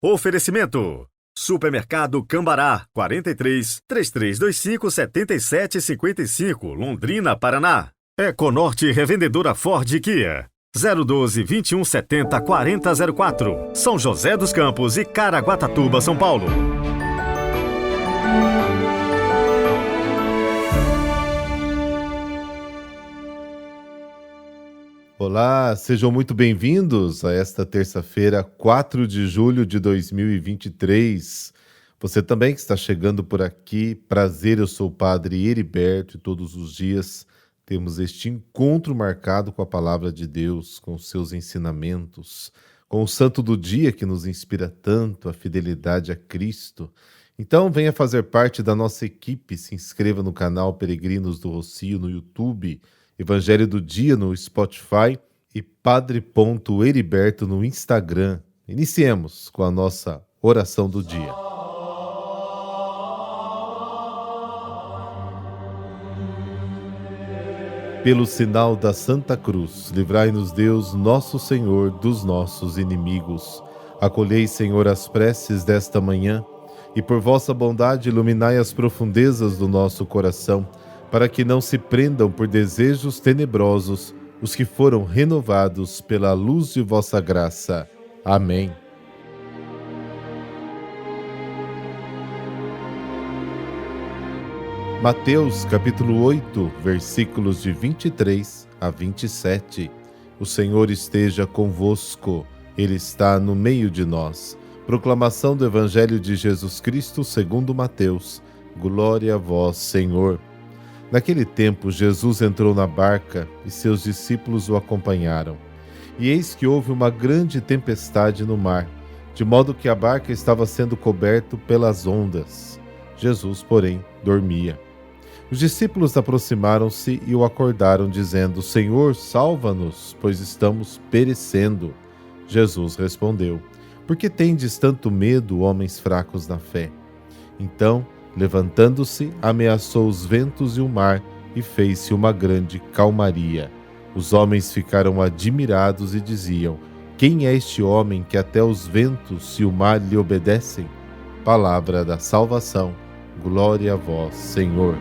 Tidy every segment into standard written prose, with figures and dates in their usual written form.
Oferecimento: Supermercado Cambará, 43 3325 7755, Londrina, Paraná. Econorte Revendedora Ford e Kia, 012 2170 4004, São José dos Campos e Caraguatatuba, São Paulo. Olá, sejam muito bem-vindos a esta terça-feira, 4 de julho de 2023. Você também que está chegando por aqui, prazer, eu sou o Padre Heriberto e todos os dias temos este encontro marcado com a Palavra de Deus, com os seus ensinamentos, com o Santo do Dia que nos inspira tanto, a fidelidade a Cristo. Então venha fazer parte da nossa equipe, se inscreva no canal Peregrinos do Rossio no YouTube, Evangelho do Dia no Spotify e Padre.Heriberto no Instagram. Iniciemos com a nossa oração do dia. Pelo sinal da Santa Cruz, livrai-nos Deus, nosso Senhor, dos nossos inimigos. Acolhei, Senhor, as preces desta manhã e por vossa bondade iluminai as profundezas do nosso coração, para que não se prendam por desejos tenebrosos os que foram renovados pela luz de vossa graça. Amém. Mateus, capítulo 8, versículos de 23 a 27. O Senhor esteja convosco, Ele está no meio de nós. Proclamação do Evangelho de Jesus Cristo segundo Mateus. Glória a vós, Senhor. Naquele tempo, Jesus entrou na barca e seus discípulos o acompanharam. E eis que houve uma grande tempestade no mar, de modo que a barca estava sendo coberta pelas ondas. Jesus, porém, dormia. Os discípulos aproximaram-se e o acordaram, dizendo: Senhor, salva-nos, pois estamos perecendo. Jesus respondeu: Por que tendes tanto medo, homens fracos na fé? Então, levantando-se, ameaçou os ventos e o mar, e fez-se uma grande calmaria. Os homens ficaram admirados e diziam: Quem é este homem que até os ventos e o mar lhe obedecem? Palavra da salvação. Glória a vós, Senhor.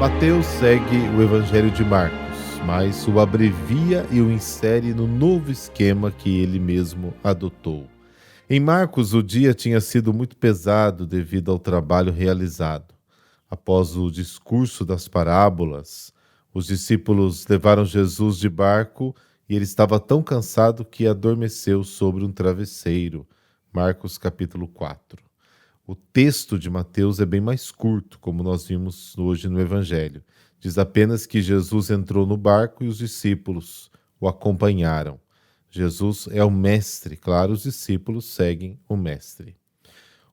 Mateus segue o Evangelho de Marcos, mas o abrevia e o insere no novo esquema que ele mesmo adotou. Em Marcos, o dia tinha sido muito pesado devido ao trabalho realizado. Após o discurso das parábolas, os discípulos levaram Jesus de barco e ele estava tão cansado que adormeceu sobre um travesseiro. Marcos capítulo 4. O texto de Mateus é bem mais curto, como nós vimos hoje no Evangelho. Diz apenas que Jesus entrou no barco e os discípulos o acompanharam. Jesus é o mestre, claro, os discípulos seguem o mestre.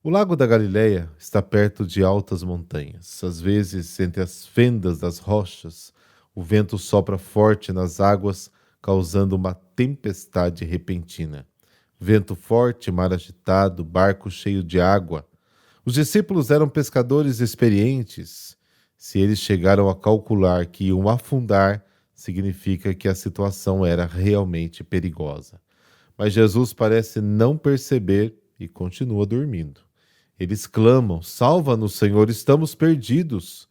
O Lago da Galileia está perto de altas montanhas. Às vezes, entre as fendas das rochas, o vento sopra forte nas águas, causando uma tempestade repentina. Vento forte, mar agitado, barco cheio de água. Os discípulos eram pescadores experientes. Se eles chegaram a calcular que iam afundar, significa que a situação era realmente perigosa. Mas Jesus parece não perceber e continua dormindo. Eles clamam: Salva-nos, Senhor, estamos perdidos.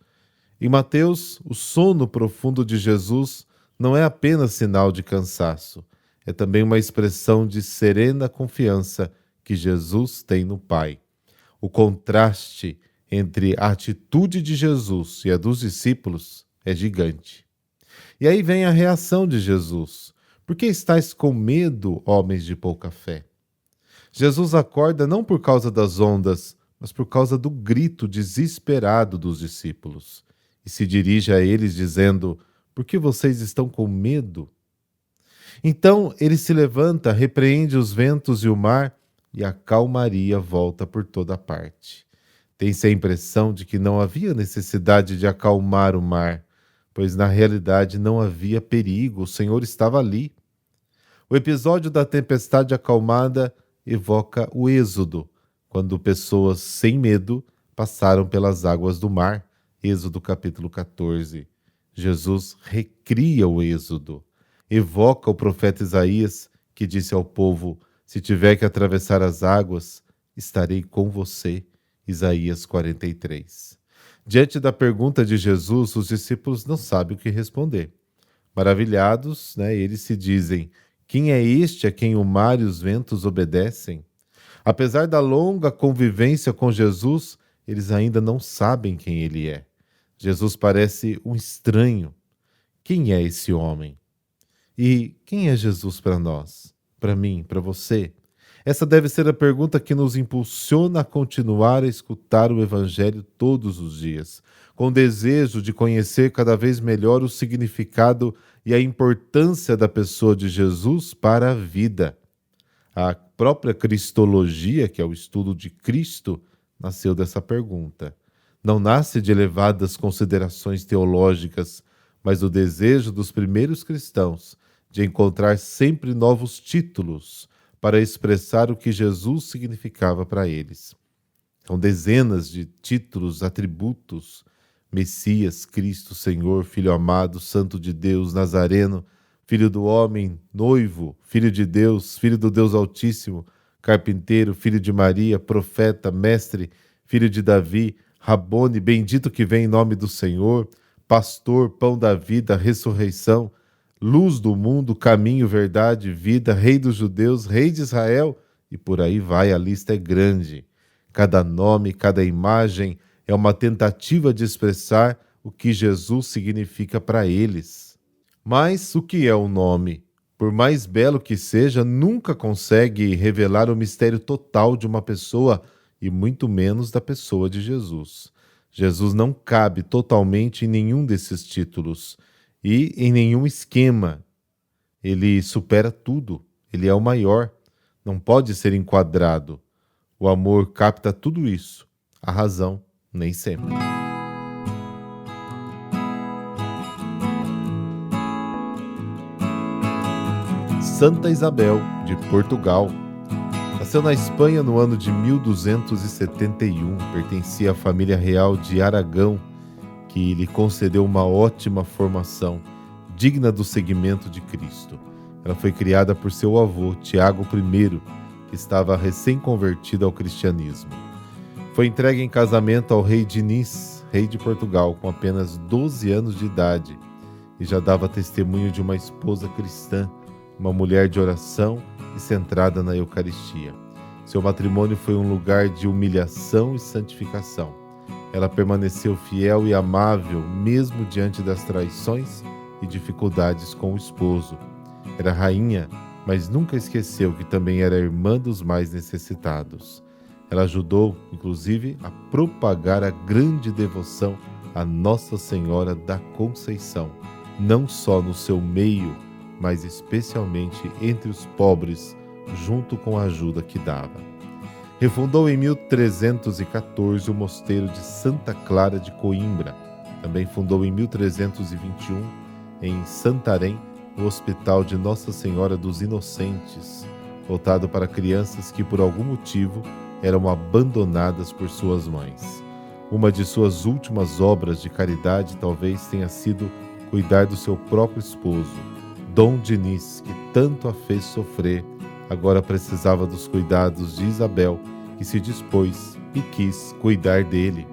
Em Mateus, o sono profundo de Jesus não é apenas sinal de cansaço, é também uma expressão de serena confiança que Jesus tem no Pai. O contraste entre a atitude de Jesus e a dos discípulos é gigante. E aí vem a reação de Jesus. Por que estáis com medo, homens de pouca fé? Jesus acorda não por causa das ondas, mas por causa do grito desesperado dos discípulos. E se dirige a eles dizendo: Por que vocês estão com medo? Então ele se levanta, repreende os ventos e o mar, e a calmaria volta por toda parte. Tem-se a impressão de que não havia necessidade de acalmar o mar, pois na realidade não havia perigo, o Senhor estava ali. O episódio da tempestade acalmada evoca o Êxodo, quando pessoas sem medo passaram pelas águas do mar. Êxodo capítulo 14. Jesus recria o Êxodo. Evoca o profeta Isaías, que disse ao povo: se tiver que atravessar as águas, estarei com você. Isaías 43. Diante da pergunta de Jesus, os discípulos não sabem o que responder. Maravilhados, eles se dizem: quem é este a quem o mar e os ventos obedecem? Apesar da longa convivência com Jesus, eles ainda não sabem quem ele é. Jesus parece um estranho. Quem é esse homem? E quem é Jesus para nós? Para mim, para você? Essa deve ser a pergunta que nos impulsiona a continuar a escutar o Evangelho todos os dias, com desejo de conhecer cada vez melhor o significado e a importância da pessoa de Jesus para a vida. A própria Cristologia, que é o estudo de Cristo, nasceu dessa pergunta. Não nasce de elevadas considerações teológicas, mas do desejo dos primeiros cristãos de encontrar sempre novos títulos para expressar o que Jesus significava para eles. São dezenas de títulos, atributos: Messias, Cristo, Senhor, Filho amado, Santo de Deus, Nazareno, Filho do homem, Noivo, Filho de Deus, Filho do Deus Altíssimo, Carpinteiro, Filho de Maria, Profeta, Mestre, Filho de Davi, Rabone, bendito que vem em nome do Senhor, Pastor, Pão da vida, Ressurreição, Luz do mundo, Caminho, Verdade, Vida, Rei dos Judeus, Rei de Israel, e por aí vai, a lista é grande. Cada nome, cada imagem é uma tentativa de expressar o que Jesus significa para eles. Mas o que é o nome? Por mais belo que seja, nunca consegue revelar o mistério total de uma pessoa e muito menos da pessoa de Jesus. Jesus não cabe totalmente em nenhum desses títulos e em nenhum esquema. Ele supera tudo, ele é o maior, não pode ser enquadrado. O amor capta tudo isso, a razão nem sempre. Santa Isabel, de Portugal. Nasceu na Espanha no ano de 1271, pertencia à família real de Aragão, que lhe concedeu uma ótima formação, digna do seguimento de Cristo. Ela foi criada por seu avô, Tiago I, que estava recém-convertido ao cristianismo. Foi entregue em casamento ao rei Diniz, rei de Portugal, com apenas 12 anos de idade, e já dava testemunho de uma esposa cristã, uma mulher de oração e centrada na Eucaristia. Seu matrimônio foi um lugar de humilhação e santificação. Ela permaneceu fiel e amável, mesmo diante das traições e dificuldades com o esposo. Era rainha, mas nunca esqueceu que também era irmã dos mais necessitados. Ela ajudou, inclusive, a propagar a grande devoção a Nossa Senhora da Conceição, não só no seu meio, mas especialmente entre os pobres, junto com a ajuda que dava. Refundou em 1314 o mosteiro de Santa Clara de Coimbra. Também fundou em 1321, em Santarém, o Hospital de Nossa Senhora dos Inocentes, voltado para crianças que, por algum motivo, eram abandonadas por suas mães. Uma de suas últimas obras de caridade talvez tenha sido cuidar do seu próprio esposo, Dom Diniz, que tanto a fez sofrer, agora precisava dos cuidados de Isabel, que se dispôs e quis cuidar dele.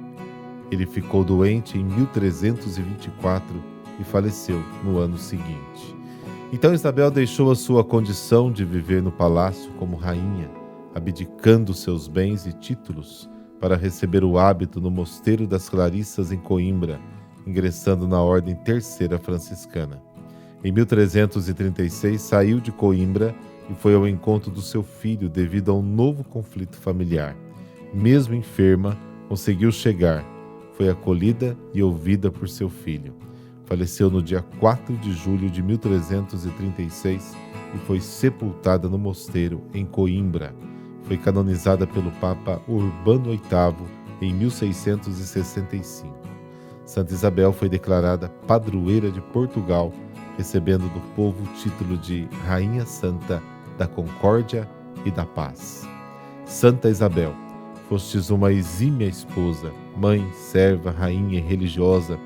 Ele ficou doente em 1324 e faleceu no ano seguinte. Então Isabel deixou a sua condição de viver no palácio como rainha, abdicando seus bens e títulos para receber o hábito no Mosteiro das Clarissas em Coimbra, ingressando na Ordem Terceira Franciscana. Em 1336 saiu de Coimbra e foi ao encontro do seu filho devido a um novo conflito familiar. Mesmo enferma, conseguiu chegar, foi acolhida e ouvida por seu filho. Faleceu no dia 4 de julho de 1336 e foi sepultada no mosteiro em Coimbra. Foi canonizada pelo Papa Urbano VIII em 1665. Santa Isabel foi declarada padroeira de Portugal, recebendo do povo o título de Rainha Santa da Concórdia e da Paz. Santa Isabel, fostes uma exímia esposa, mãe, serva, rainha e religiosa,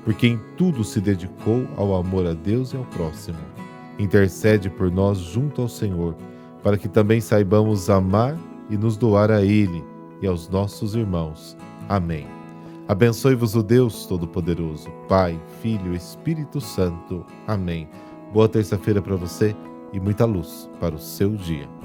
porque em tudo se dedicou ao amor a Deus e ao próximo. intercede por nós junto ao Senhor, para que também saibamos amar e nos doar a Ele e aos nossos irmãos. Amém. Abençoe-vos o Deus Todo-Poderoso, Pai, Filho e Espírito Santo. Amém. Boa terça-feira para você e muita luz para o seu dia.